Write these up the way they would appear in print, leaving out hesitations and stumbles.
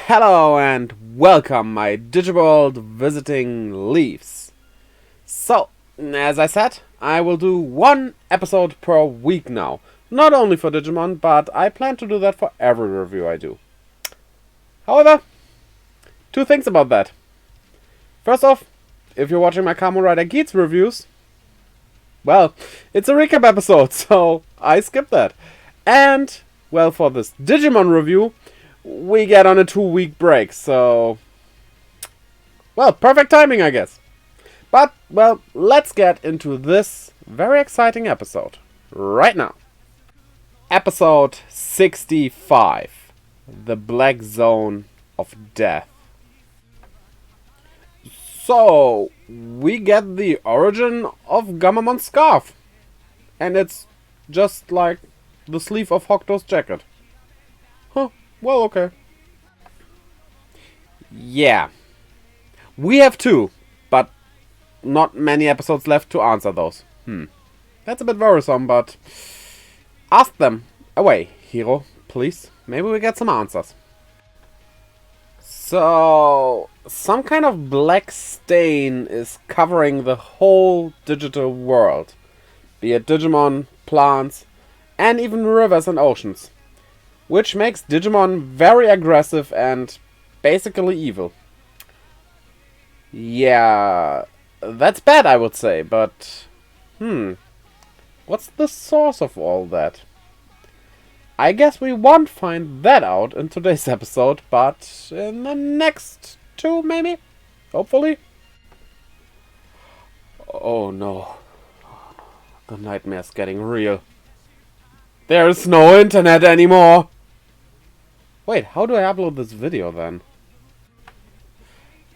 Hello and welcome, my Digiworld visiting Leafs. So, as I said, I will do one episode per week now. Not only for Digimon, but I plan to do that for every review I do. However, two things about that. First off, if you're watching my Kamen Rider Geats reviews, well, it's a recap episode, so I skipped that. And, well, for this Digimon review, we get on a 2-week break, so... well, perfect timing, I guess. But, well, let's get into this very exciting episode right now. Episode 65. The Black Zone of Death. So, we get the origin of Gamamon's scarf. And it's just like the sleeve of Hokuto's jacket. Huh, well, okay. Yeah. We have two, but not many episodes left to answer those. That's a bit worrisome, but... ask them away, Hiro, please. Maybe we get some answers. So... some kind of black stain is covering the whole digital world. Be it Digimon, plants, and even rivers and oceans. Which makes Digimon very aggressive and basically evil. Yeah, that's bad, I would say, but... what's the source of all that? I guess we won't find that out in today's episode, but in the next two, maybe? Hopefully? Oh no. The nightmare's getting real. There's no internet anymore! Wait, how do I upload this video then?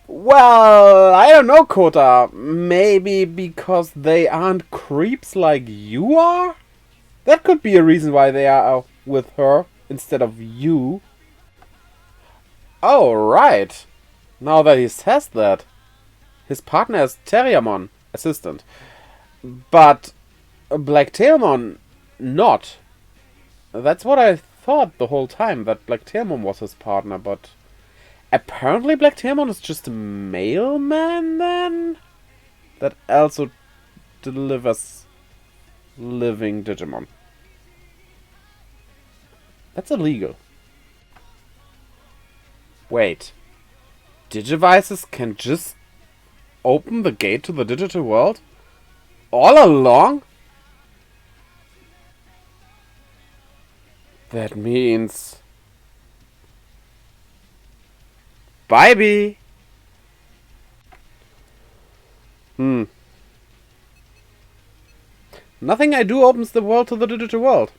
Well, I don't know, Kota. Maybe because they aren't creeps like you are? That could be a reason why they are with her instead of you. Oh, right. Now that he says that. His partner is Terriamon, assistant. But Black Tailmon, not. That's what I thought the whole time, that Black Tailmon was his partner, but... apparently Black Tailmon is just a mailman, then? That also delivers living Digimon. That's illegal. Wait. Digivices can just open the gate to the digital world? All along? That means... bye-bye! Nothing I do opens the world to the digital world.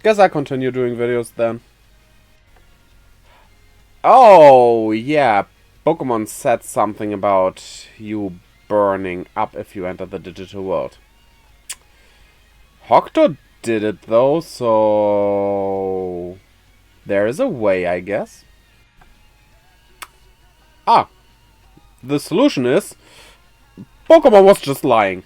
Guess I continue doing videos then. Oh, yeah. Pokemon said something about you burning up if you enter the digital world. Hokuto did it though, so... there is a way, I guess. Ah. The solution is... Pokemon was just lying.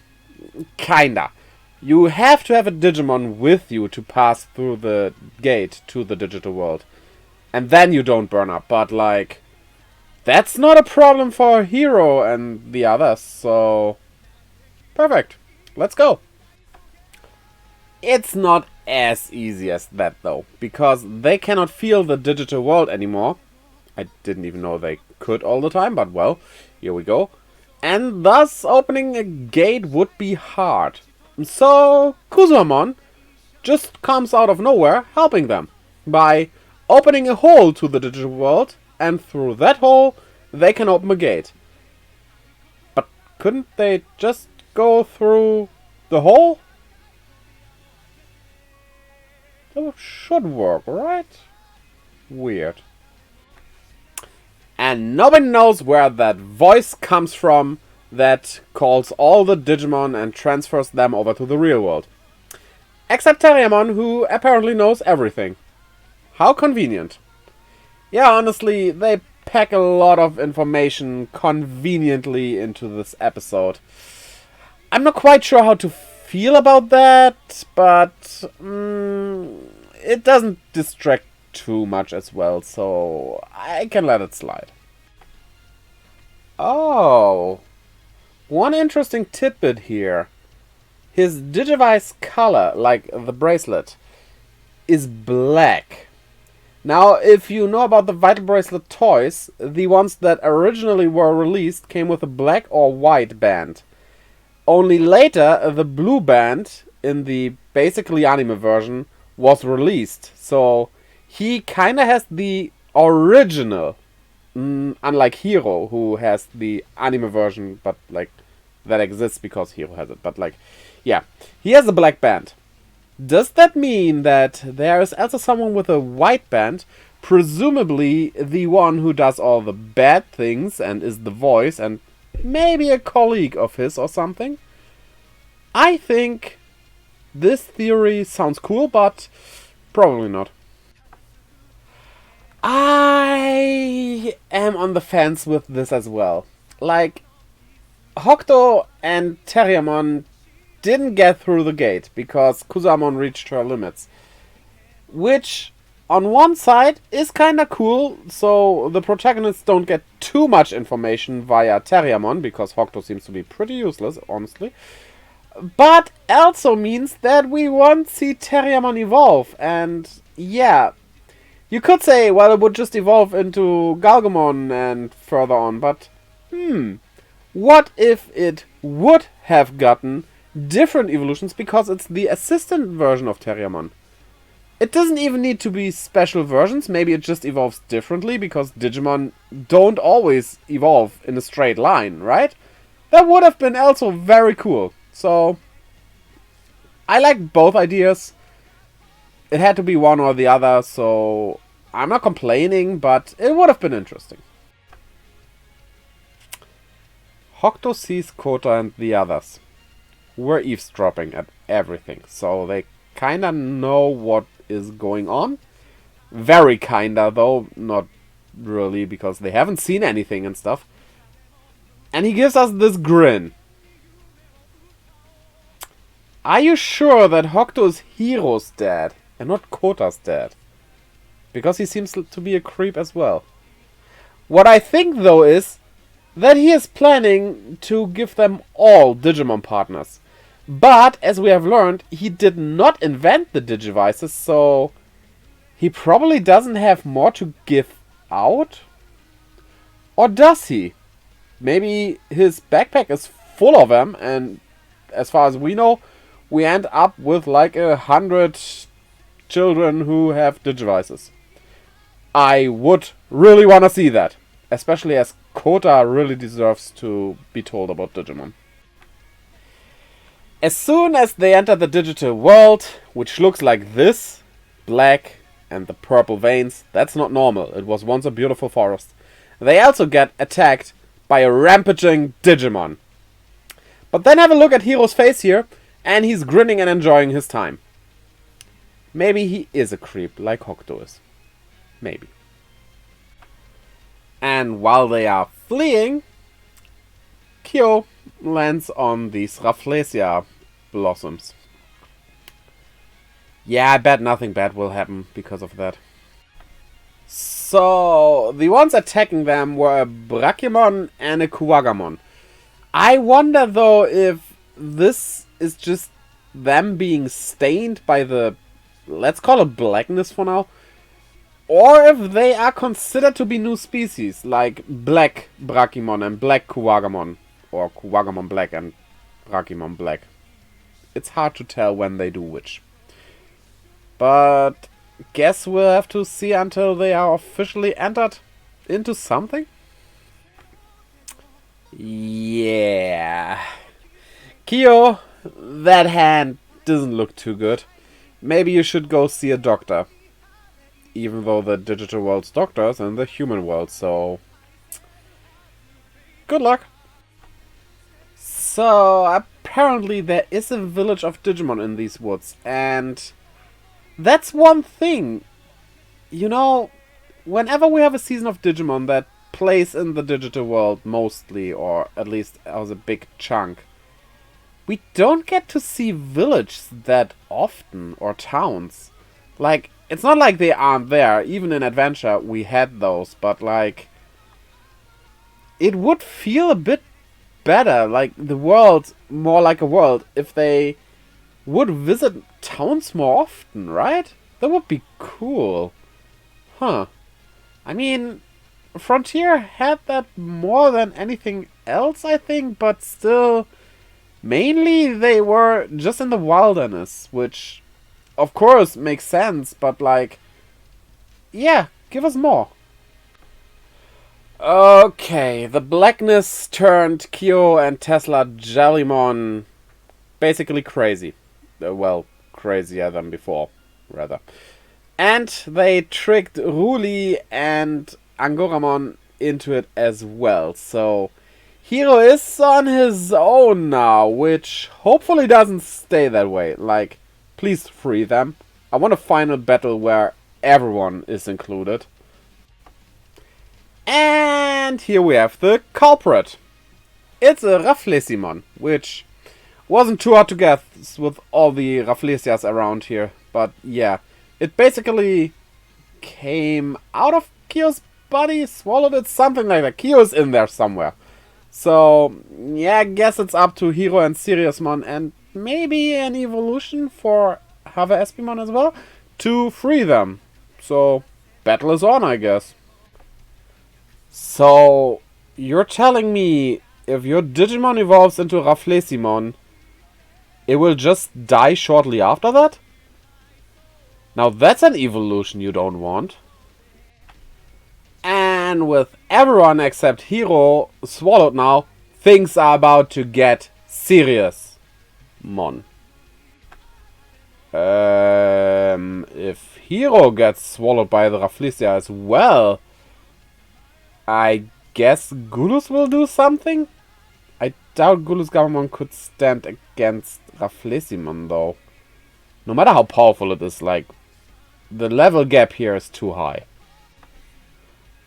Kinda. You have to have a Digimon with you to pass through the gate to the digital world. And then you don't burn up, but like... that's not a problem for Hiro and the others, so... perfect. Let's go. It's not as easy as that though, because they cannot feel the digital world anymore. I didn't even know they could all the time, but well, here we go. And thus opening a gate would be hard. So Kuzumon just comes out of nowhere helping them by opening a hole to the digital world, and through that hole they can open a gate. But couldn't they just go through the hole? That should work, right? Weird. And nobody knows where that voice comes from that calls all the Digimon and transfers them over to the real world. Except Terriamon, who apparently knows everything. How convenient. Yeah, honestly, they pack a lot of information conveniently into this episode. I'm not quite sure how to feel about that, but it doesn't distract too much as well, so I can let it slide. Oh, one interesting tidbit here. His Digivice color, like the bracelet, is black. Now, if you know about the Vital Bracelet toys, the ones that originally were released came with a black or white band. Only later, the blue band in the basically anime version was released. So he kinda has the original, unlike Hero, who has the anime version, but like that exists because Hero has it. But like, yeah, he has a black band. Does that mean that there is also someone with a white band, presumably the one who does all the bad things and is the voice and maybe a colleague of his or something? I think this theory sounds cool, but probably not. I am on the fence with this as well. Like, Hokuto and Terriermon didn't get through the gate because Kusamon reached her limits. Which, on one side, is kinda cool, so the protagonists don't get too much information via Terriermon, because Hokuto seems to be pretty useless, honestly. But also means that we won't see Terriermon evolve, and yeah, you could say, well, it would just evolve into Galgamon and further on, but what if it would have gotten different evolutions because it's the assistant version of Terriermon? It doesn't even need to be special versions, maybe it just evolves differently because Digimon don't always evolve in a straight line, right? That would have been also very cool. So, I like both ideas. It had to be one or the other, so I'm not complaining, but it would have been interesting. Hokuto sees Kota and the others. We're eavesdropping at everything, so they kinda know what is going on. Very kinda, though, not really, because they haven't seen anything and stuff. And he gives us this grin. Are you sure that Hokuto is Hiro's dad and not Kota's dad? Because he seems to be a creep as well. What I think, though, is that he is planning to give them all Digimon partners. But, as we have learned, he did not invent the Digivices, so he probably doesn't have more to give out? Or does he? Maybe his backpack is full of them, and as far as we know, we end up with like 100 children who have Digivices. I would really want to see that, especially as Kota really deserves to be told about Digimon. As soon as they enter the digital world, which looks like this, black and the purple veins, that's not normal. It was once a beautiful forest. They also get attacked by a rampaging Digimon. But then have a look at Hiro's face here, and he's grinning and enjoying his time. Maybe he is a creep like Hokuto is. Maybe. And while they are fleeing, Kiyo lands on these Rafflesia blossoms. Yeah, I bet nothing bad will happen because of that. So, the ones attacking them were a Brachymon and a Kuwagamon. I wonder though if this is just them being stained by the, let's call it blackness for now, or if they are considered to be new species, like Black Brachymon and Black Kuwagamon, or Kuwagamon Black and Brachymon Black. It's hard to tell when they do which. But guess we'll have to see until they are officially entered into something? Yeah. Kiyo, that hand doesn't look too good. Maybe you should go see a doctor. Even though the digital world's doctors and the human world, so good luck. So apparently there is a village of Digimon in these woods, and that's one thing. You know, whenever we have a season of Digimon that plays in the digital world mostly, or at least as a big chunk, we don't get to see villages that often, or towns. Like, it's not like they aren't there. Even in Adventure, we had those, but like, it would feel a bit better, like the world, more like a world, if they would visit towns more often, right? That would be cool. Huh. I mean, Frontier had that more than anything else, I think, but still, mainly they were just in the wilderness, which, of course, makes sense, but like, yeah, give us more. Okay, the blackness turned Kiyo and Tesla Jellymon basically crazy. Well, crazier than before, rather. And they tricked Ruli and Angoramon into it as well. So, Hiro is on his own now, which hopefully doesn't stay that way. Like, please free them. I want a final battle where everyone is included. And here we have the culprit. It's a Rafflesimon, which wasn't too hard to guess with all the Rafflesias around here. But yeah, it basically came out of Kiyo's body, swallowed it, something like that. Kiyo's in there somewhere. So, yeah, I guess it's up to Hiro and Siriusmon and maybe an evolution for Have Espimon as well to free them. So, battle is on, I guess. So, you're telling me if your Digimon evolves into Rafflesimon, it will just die shortly after that? Now that's an evolution you don't want. And with everyone except Hiro swallowed now, things are about to get serious. Mon. If Hiro gets swallowed by the Rafflesia as well, I guess Gulus will do something? I doubt Gulus Gamamon could stand against Rafflesimon though. No matter how powerful it is, like, the level gap here is too high.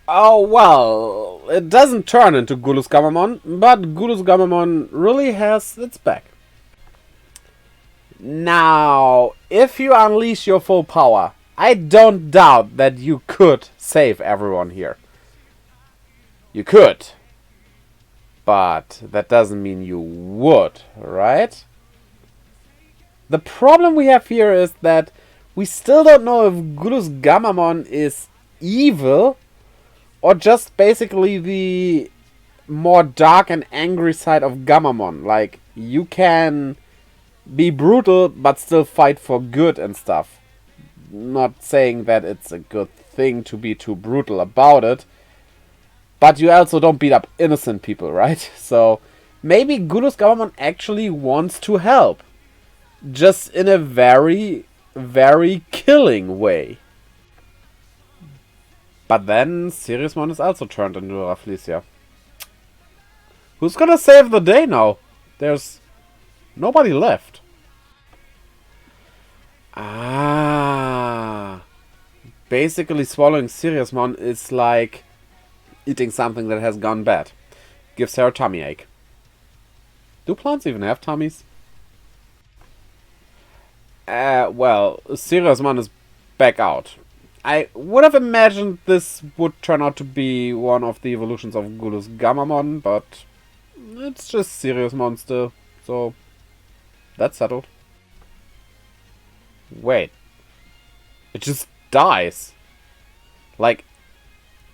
Oh well, it doesn't turn into Gulus Gamamon, but Gulus Gamamon really has its back. Now, if you unleash your full power, I don't doubt that you could save everyone here. You could. But that doesn't mean you would, right? The problem we have here is that we still don't know if Gulus Gamamon is evil or just basically the more dark and angry side of Gamamon. Like, you can be brutal but still fight for good and stuff. Not saying that it's a good thing to be too brutal about it, but you also don't beat up innocent people, right? So maybe Gulus Gamamon actually wants to help, just in a very, very killing way. But then Siriusmon is also turned into a Rafflesia. Who's gonna save the day now? There's nobody left. Ah. Basically swallowing Siriusmon is like eating something that has gone bad. Gives her a tummy ache. Do plants even have tummies? Well, Siriusmon is back out. I would have imagined this would turn out to be one of the evolutions of Gulus Gamamon, but it's just Siriusmon still, so that's settled. Wait. It just dies. Like,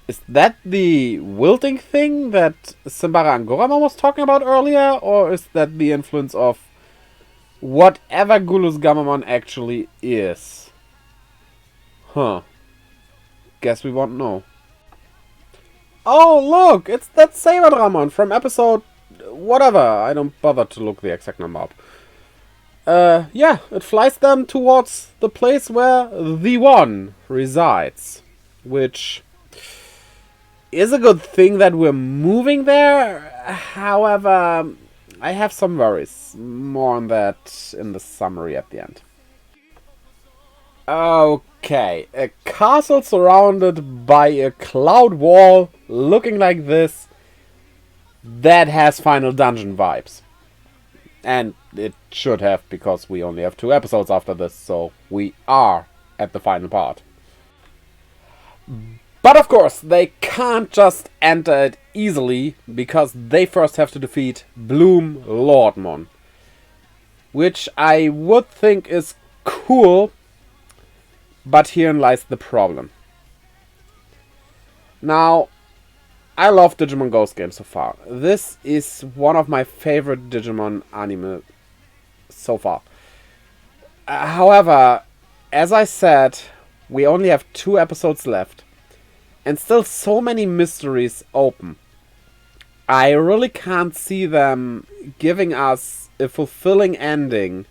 is that the wilting thing that Simbara Angoramon was talking about earlier? Or is that the influence of whatever Gulus Gamamon actually is? Huh. Guess we won't know. Oh, look! It's that Saberdramon from episode whatever. I don't bother to look the exact number up. Yeah, it flies them towards the place where the One resides. Which is a good thing that we're moving there. However, I have some worries. More on that in the summary at the end. Okay, a castle surrounded by a cloud wall looking like this. That has Final Dungeon vibes. And it should have, because we only have 2 episodes after this, so we are at the final part. But of course, they can't just enter it easily, because they first have to defeat Bloom Lordmon. Which I would think is cool, but herein lies the problem. Now, I love Digimon Ghost games so far. This is one of my favorite Digimon anime so far. However, as I said, we only have 2 episodes left, and still so many mysteries open. I really can't see them giving us a fulfilling ending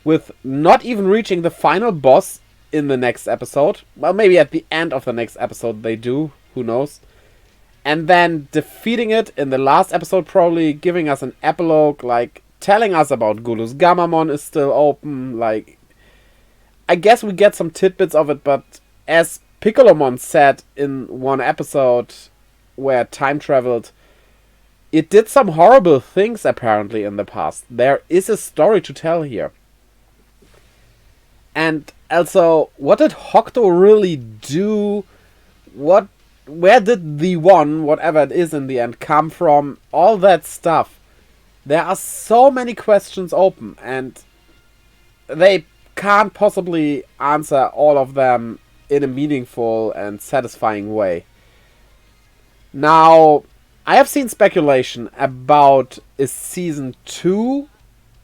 with not even reaching the final boss in the next episode. Well, maybe at the end of the next episode they do, who knows. And then defeating it in the last episode, probably giving us an epilogue, like telling us about Gulu's Gammamon is still open. Like, I guess we get some tidbits of it, but as Piccolomon said in one episode where time traveled, it did some horrible things apparently in the past. There is a story to tell here. And also, what did Hokuto really do? Where did the one, whatever it is in the end, come from? All that stuff. There are so many questions open, and they can't possibly answer all of them in a meaningful and satisfying way. Now, I have seen speculation about a season 2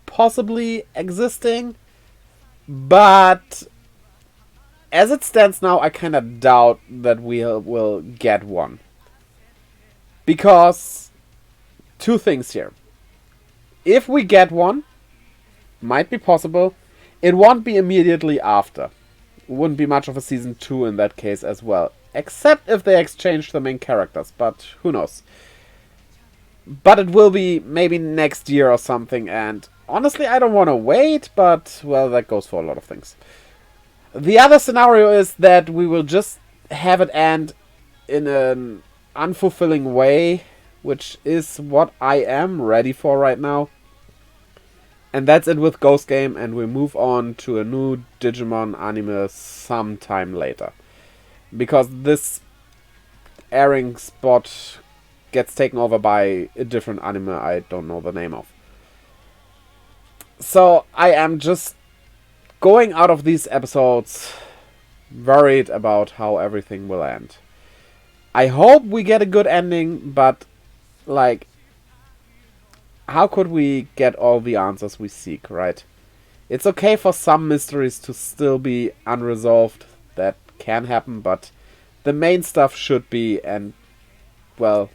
possibly existing, but as it stands now, I kind of doubt that we will get one. Because, 2 things here. If we get one, might be possible, it won't be immediately after. Wouldn't be much of a season 2 in that case as well. Except if they exchange the main characters, but who knows. But it will be maybe next year or something, and honestly I don't want to wait, but well, that goes for a lot of things. The other scenario is that we will just have it end in an unfulfilling way, which is what I am ready for right now. And that's it with Ghost Game, and we move on to a new Digimon anime sometime later. Because this airing spot gets taken over by a different anime I don't know the name of. So I am just going out of these episodes worried about how everything will end. I hope we get a good ending, but like, how could we get all the answers we seek, right? It's okay for some mysteries to still be unresolved. That can happen, but the main stuff should be, and well,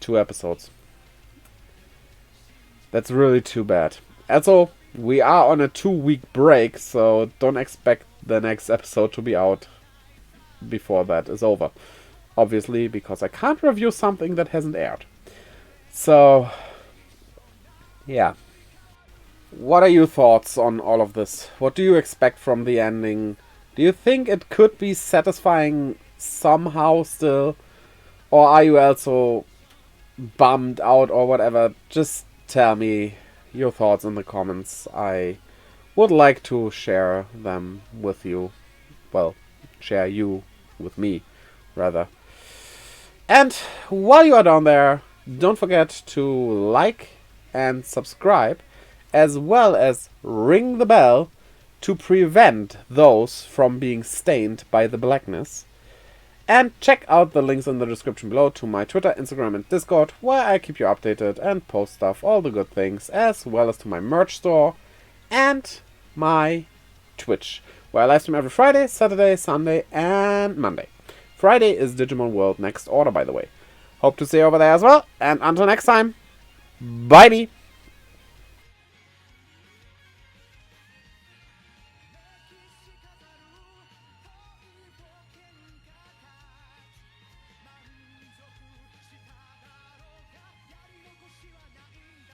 2 episodes. That's really too bad. Also, we are on a 2-week break, so don't expect the next episode to be out before that is over. Obviously, because I can't review something that hasn't aired. So, yeah. What are your thoughts on all of this? What do you expect from the ending? Do you think it could be satisfying somehow still? Or are you also bummed out or whatever? Just tell me your thoughts in the comments. I would like to share them with you. Well, share you with me, rather. And while you are down there, don't forget to like and subscribe, as well as ring the bell to prevent those from being stained by the blackness. And check out the links in the description below to my Twitter, Instagram and Discord, where I keep you updated and post stuff, all the good things, as well as to my merch store and my Twitch, where I live stream every Friday, Saturday, Sunday and Monday. Friday is Digimon World Next Order, by the way. Hope to see you over there as well, and until next time, bye-bye!